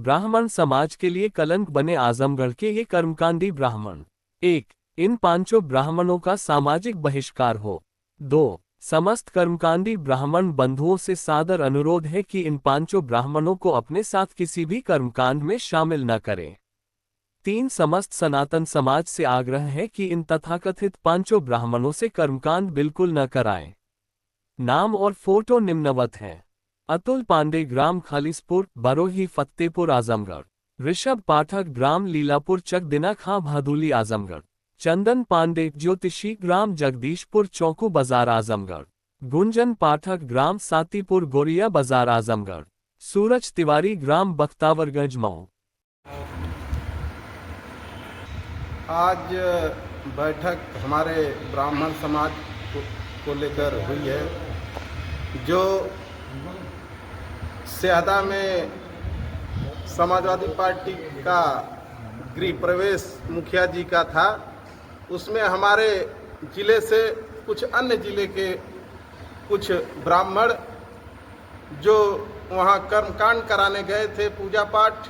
ब्राह्मण समाज के लिए कलंक बने आजमगढ़ के ये कर्मकांडी ब्राह्मण। 1. इन पांचों ब्राह्मणों का सामाजिक बहिष्कार हो। 2. समस्त कर्मकांडी ब्राह्मण बंधुओं से सादर अनुरोध है कि इन पांचों ब्राह्मणों को अपने साथ किसी भी कर्मकांड में शामिल न करें। 3. समस्त सनातन समाज से आग्रह है कि इन तथाकथित पांचों ब्राह्मणों से कर्मकांड बिल्कुल न कराएं। नाम और फोटो निम्नवत हैं। अतुल पांडे, ग्राम खालिसपुर, बरोही, फतेहपुर, आजमगढ़। ऋषभ पाठक, ग्राम लीलापुर, चकदिना खां, भादुली, आजमगढ़। चंदन पांडे, ज्योतिषी, ग्राम जगदीशपुर, चौकू बाजार, आजमगढ़। गुंजन पाठक, ग्राम सातीपुर, गोरिया बाजार, आजमगढ़। सूरज तिवारी, ग्राम बख्तावरगंज, मऊ। आज बैठक हमारे ब्राह्मण समाज को लेकर हुई है, जो स्यादा में समाजवादी पार्टी का गृह प्रवेश मुखिया जी का था। उसमें हमारे जिले से कुछ अन्य जिले के कुछ ब्राह्मण जो वहाँ कर्मकांड कराने गए थे, पूजा पाठ,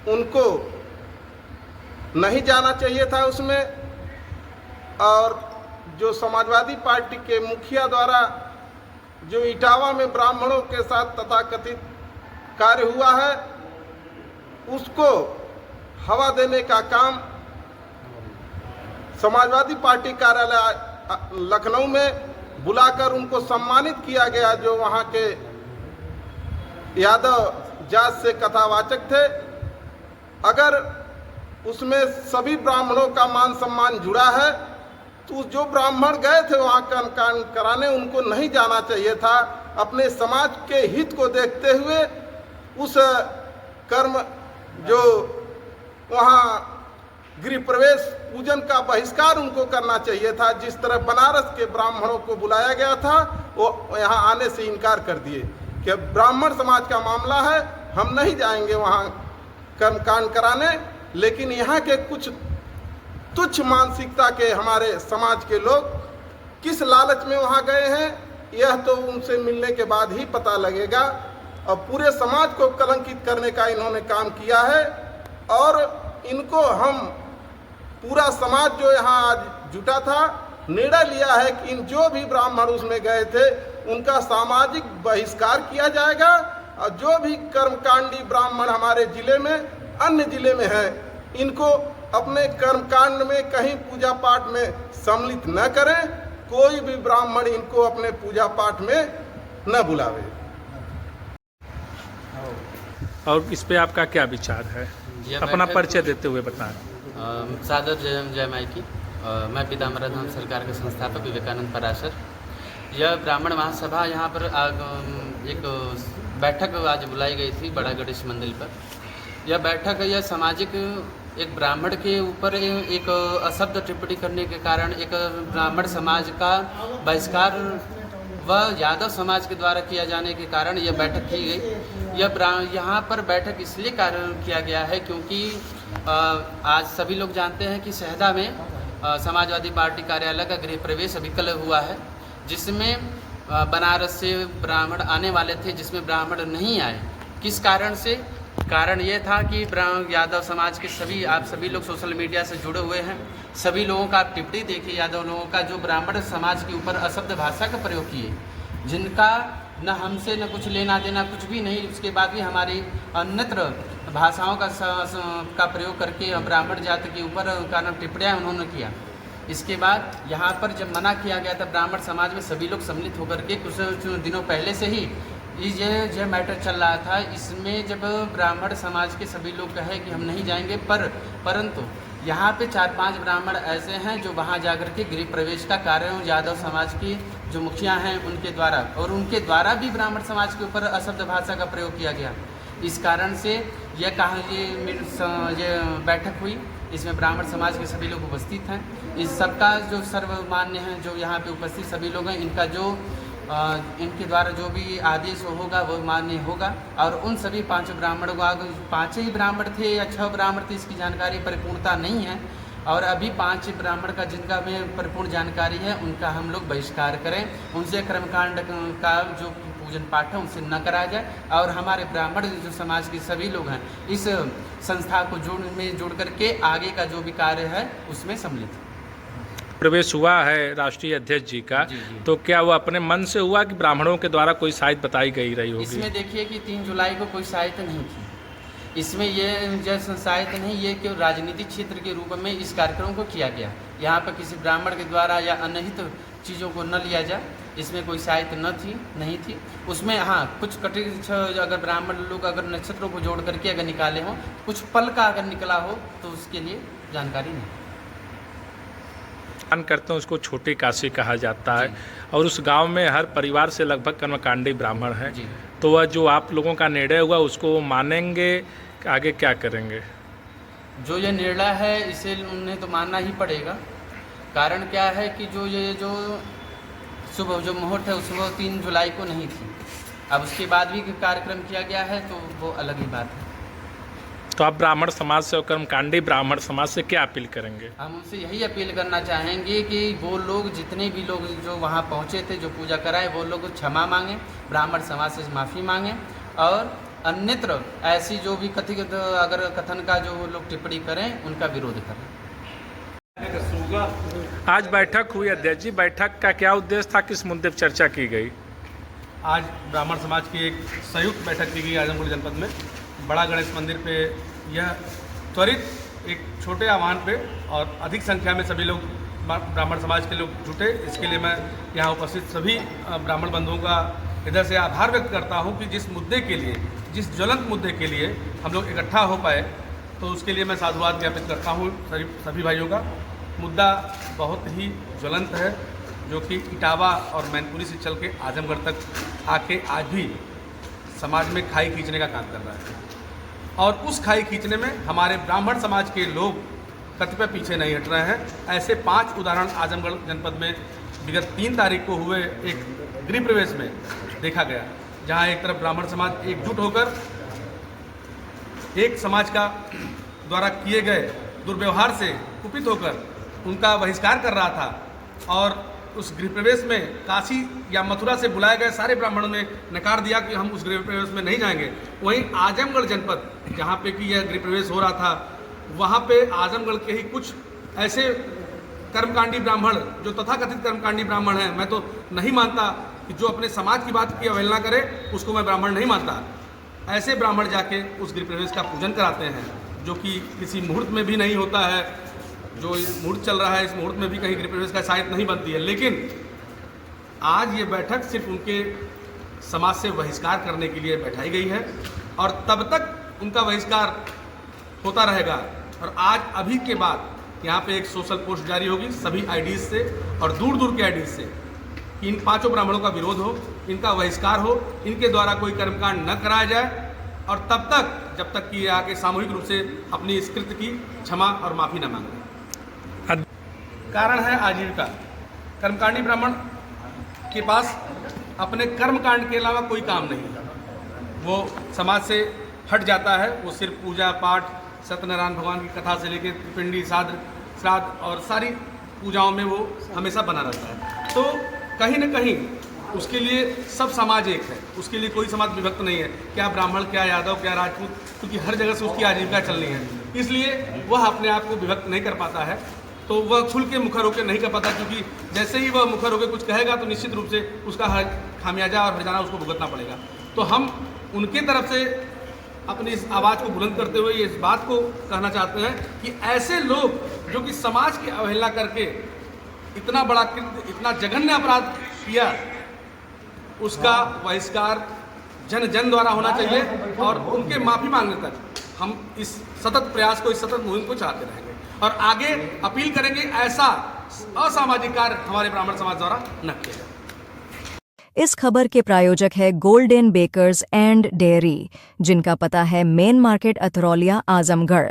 उनको नहीं जाना चाहिए था उसमें। और जो समाजवादी पार्टी के मुखिया द्वारा जो इटावा में ब्राह्मणों के साथ तथाकथित कार्य हुआ है, उसको हवा देने का काम समाजवादी पार्टी कार्यालय लखनऊ में बुलाकर उनको सम्मानित किया गया, जो वहाँ के यादव जात से कथावाचक थे। अगर उसमें सभी ब्राह्मणों का मान सम्मान जुड़ा है, तो जो ब्राह्मण गए थे वहाँ कर्मकांड कराने, उनको नहीं जाना चाहिए था। अपने समाज के हित को देखते हुए उस कर्म जो वहाँ गृह प्रवेश पूजन का बहिष्कार उनको करना चाहिए था। जिस तरह बनारस के ब्राह्मणों को बुलाया गया था, वो यहाँ आने से इनकार कर दिए कि ब्राह्मण समाज का मामला है, हम नहीं जाएंगे वहाँ कर्मकांड कराने। लेकिन यहाँ के कुछ तुच्छ मानसिकता के हमारे समाज के लोग किस लालच में वहाँ गए हैं, यह तो उनसे मिलने के बाद ही पता लगेगा। और पूरे समाज को कलंकित करने का इन्होंने काम किया है। और इनको हम पूरा समाज जो यहाँ आज जुटा था, निर्णय लिया है कि इन जो भी ब्राह्मण उसमें गए थे उनका सामाजिक बहिष्कार किया जाएगा। और जो भी कर्मकांडी ब्राह्मण हमारे जिले में, अन्य जिले में है, इनको अपने कर्मकांड में कहीं पूजा पाठ में सम्मिलित न करें। कोई भी ब्राह्मण इनको अपने पूजा पाठ में न बुलावे। और इस पे आपका क्या विचार है? अपना परिचय देते हुए बताएं। सादर जय माई की। मैं पीताम्बर धाम सरकार के संस्थापक विवेकानंद पराशर। यह ब्राह्मण महासभा यहाँ पर एक बैठक आज बुलाई गई थी बड़ा गणेश मंदिर पर। यह बैठक, यह सामाजिक एक ब्राह्मण के ऊपर एक अशब्द टिप्पणी करने के कारण एक ब्राह्मण समाज का बहिष्कार व यादव समाज के द्वारा किया जाने के कारण यह बैठक की गई। यहाँ पर बैठक इसलिए कारण किया गया है क्योंकि आज सभी लोग जानते हैं कि शहदा में समाजवादी पार्टी कार्यालय का गृह प्रवेश अभी कल हुआ है, जिसमें बनारस से ब्राह्मण आने वाले थे, जिसमें ब्राह्मण नहीं आए। किस कारण से? कारण ये था कि यादव समाज के आप सभी लोग सोशल मीडिया से जुड़े हुए हैं। सभी लोगों का आप टिप्पणी देखिए, यादव लोगों का जो ब्राह्मण समाज के ऊपर अशब्द भाषा का प्रयोग किए, जिनका न हमसे न कुछ लेना देना, कुछ भी नहीं। उसके बाद भी हमारी अन्यत्र भाषाओं का प्रयोग करके ब्राह्मण जाति के ऊपर कारण टिप्पणियाँ उन्होंने किया। इसके बाद यहाँ पर जब मना किया गया था, ब्राह्मण समाज में सभी लोग सम्मिलित होकर के कुछ दिनों पहले से ही ये मैटर चल रहा था। इसमें जब ब्राह्मण समाज के सभी लोग कहे कि हम नहीं जाएंगे, परंतु यहाँ पे 4-5 ब्राह्मण ऐसे हैं जो वहाँ जाकर के गृह प्रवेश का कार्य यादव समाज की जो मुखिया हैं उनके द्वारा, और उनके द्वारा भी ब्राह्मण समाज के ऊपर अशब्द भाषा का प्रयोग किया गया। इस कारण से ये बैठक हुई। इसमें ब्राह्मण समाज के सभी लोग उपस्थित हैं। इस सबका जो सर्वमान्य हैं, जो यहाँ पे उपस्थित सभी लोग हैं, इनका जो इनके द्वारा जो भी आदेश होगा वो मान्य होगा। और उन सभी 5 ब्राह्मणों को, 5 ही ब्राह्मण थे या 6 ब्राह्मण थे, इसकी जानकारी परिपूर्णता नहीं है। और अभी 5 ब्राह्मण का जिनका में परिपूर्ण जानकारी है, उनका हम लोग बहिष्कार करें। उनसे कर्मकांड का जो पूजन पाठ है उनसे न कराया जाए, और हमारे ब्राह्मण जो समाज के सभी लोग हैं इस संस्था को जोड़ करके आगे का जो भी कार्य है उसमें सम्मिलित हैं। प्रवेश हुआ है राष्ट्रीय अध्यक्ष जी का, जी, जी। तो क्या वो अपने मन से हुआ कि ब्राह्मणों के द्वारा कोई साइट बताई गई रही होगी? इसमें देखिए कि 3 जुलाई को कोई साहित्य नहीं थी, इसमें ये जैसे साहित्य नहीं, ये कि राजनीतिक क्षेत्र के रूप में इस कार्यक्रम को किया गया। यहाँ पर किसी ब्राह्मण के द्वारा या अनहित चीज़ों को न लिया जाए, इसमें कोई साहित्य नहीं थी। उसमें हाँ कुछ कटित अगर ब्राह्मण लोग अगर नक्षत्रों को जोड़ करके अगर निकाले हों, कुछ पल का अगर निकला हो तो उसके लिए जानकारी नहीं। करते हैं उसको छोटी काशी कहा जाता है, और उस गांव में हर परिवार से लगभग कर्मकांडी ब्राह्मण हैं। जी। तो वह जो आप लोगों का निर्णय हुआ उसको वो मानेंगे, आगे क्या करेंगे? जो ये निर्णय है इसे उन्हें तो मानना ही पड़ेगा। कारण क्या है कि जो सुबह जो मुहूर्त है उस सुबह 3 जुलाई को नहीं थी, अब उसके बाद भी कार्यक्रम किया गया है तो वो अलग ही बात है। तो आप ब्राह्मण समाज से और कर्मकांडी ब्राह्मण समाज से क्या अपील करेंगे? हम उनसे यही अपील करना चाहेंगे कि वो लोग जितने भी लोग जो वहाँ पहुँचे थे, जो पूजा कराए, वो लोग क्षमा मांगें, ब्राह्मण समाज से माफ़ी मांगें, और अन्यत्र ऐसी जो भी कथित अगर कथन का जो लोग टिप्पणी करें उनका विरोध करें। आज बैठक हुई अध्यक्ष जी, बैठक का क्या उद्देश्य था, किस मुद्दे पर चर्चा की गई? आज ब्राह्मण समाज की एक संयुक्त बैठक की गई आजमगढ़ जनपद में बड़ा गणेश मंदिर पे। यह त्वरित एक छोटे आह्वान पे और अधिक संख्या में सभी लोग ब्राह्मण समाज के लोग जुटे, इसके लिए मैं यहाँ उपस्थित सभी ब्राह्मण बंधुओं का हृदय से आभार व्यक्त करता हूँ कि जिस मुद्दे के लिए, जिस ज्वलंत मुद्दे के लिए हम लोग इकट्ठा हो पाए, तो उसके लिए मैं साधुवाद ज्ञापित करता हूँ सभी भाइयों का। मुद्दा बहुत ही ज्वलंत है, जो कि इटावा और मैनपुरी से चल के आजमगढ़ तक आके आज भी समाज में खाई खींचने का काम कर रहा है, और उस खाई खींचने में हमारे ब्राह्मण समाज के लोग कतिपय पीछे नहीं हट रहे हैं। ऐसे 5 उदाहरण आजमगढ़ जनपद में विगत 3 तारीख को हुए एक गृह प्रवेश में देखा गया, जहां एक तरफ ब्राह्मण समाज एकजुट होकर एक समाज का द्वारा किए गए दुर्व्यवहार से कुपित होकर उनका बहिष्कार कर रहा था, और उस गृह प्रवेश में काशी या मथुरा से बुलाए गए सारे ब्राह्मणों ने नकार दिया कि हम उस गृह प्रवेश में नहीं जाएंगे। वहीं आजमगढ़ जनपद जहाँ पे कि यह गृह प्रवेश हो रहा था, वहाँ पे आजमगढ़ के ही कुछ ऐसे कर्मकांडी ब्राह्मण जो तथाकथित कर्मकांडी ब्राह्मण हैं, मैं तो नहीं मानता कि जो अपने समाज की बात की अवहेलना करे उसको मैं ब्राह्मण नहीं मानता। ऐसे ब्राह्मण जाके उस गृह प्रवेश का पूजन कराते हैं, जो कि किसी मुहूर्त में भी नहीं होता है। जो मुहूर्त चल रहा है, इस मुहूर्त में भी कहीं गृह प्रवेश का शायद नहीं बनती है। लेकिन आज ये बैठक सिर्फ उनके समाज से बहिष्कार करने के लिए बैठाई गई है, और तब तक उनका बहिष्कार होता रहेगा। और आज अभी के बाद यहाँ पे एक सोशल पोस्ट जारी होगी सभी आईडीज से और दूर दूर के आईडीज से कि इन 5 ब्राह्मणों का विरोध हो, इनका बहिष्कार हो, इनके द्वारा कोई कर्मकांड न कराया जाए, और तब तक जब तक कि आके सामूहिक रूप से अपनी इस कृत्य की क्षमा और माफ़ी न मांगे। कारण है आजीविका। कर्मकांडी ब्राह्मण के पास अपने कर्मकांड के अलावा कोई काम नहीं है, वो समाज से हट जाता है। वो सिर्फ पूजा पाठ, सत्यनारायण भगवान की कथा से लेकर पिंडी श्राद्ध और सारी पूजाओं में वो हमेशा बना रहता है। तो कहीं न कहीं उसके लिए सब समाज एक है, उसके लिए कोई समाज विभक्त नहीं है, क्या ब्राह्मण, क्या यादव, क्या राजपूत, क्योंकि हर जगह से उसकी आजीविका चलनी है। इसलिए वह अपने आप को विभक्त नहीं कर पाता है, तो वह खुल के मुखर होकर नहीं कर पाता, क्योंकि जैसे ही वह मुखर होकर कुछ कहेगा तो निश्चित रूप से उसका खामियाजा और हर्जाना उसको भुगतना पड़ेगा। तो हम उनके तरफ से अपनी इस आवाज़ को बुलंद करते हुए इस बात को कहना चाहते हैं कि ऐसे लोग जो कि समाज की अवहेलना करके इतना बड़ा कृत्य, इतना जघन्य अपराध किया, उसका बहिष्कार जन जन द्वारा होना चाहिए, और उनके माफ़ी मांगने तक हम इस सतत प्रयास को, इस सतत मुहिम को चलाते रहेंगे, और आगे अपील करेंगे ऐसा असामाजिक कार्य हमारे ब्राह्मण समाज द्वारा न किया जाए। इस खबर के प्रायोजक है गोल्डन बेकर्स एंड डेयरी, जिनका पता है main market Atraulia Azamgarh.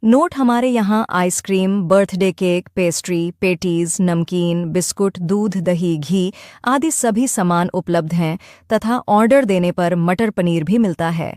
Note हमारे यहाँ ice cream, birthday cake, pastry, patties, नमकीन, बिस्कुट, दूध, दही, घी आदि सभी सामान उपलब्ध हैं तथा ऑर्डर देने पर मटर पनीर भी मिलता है।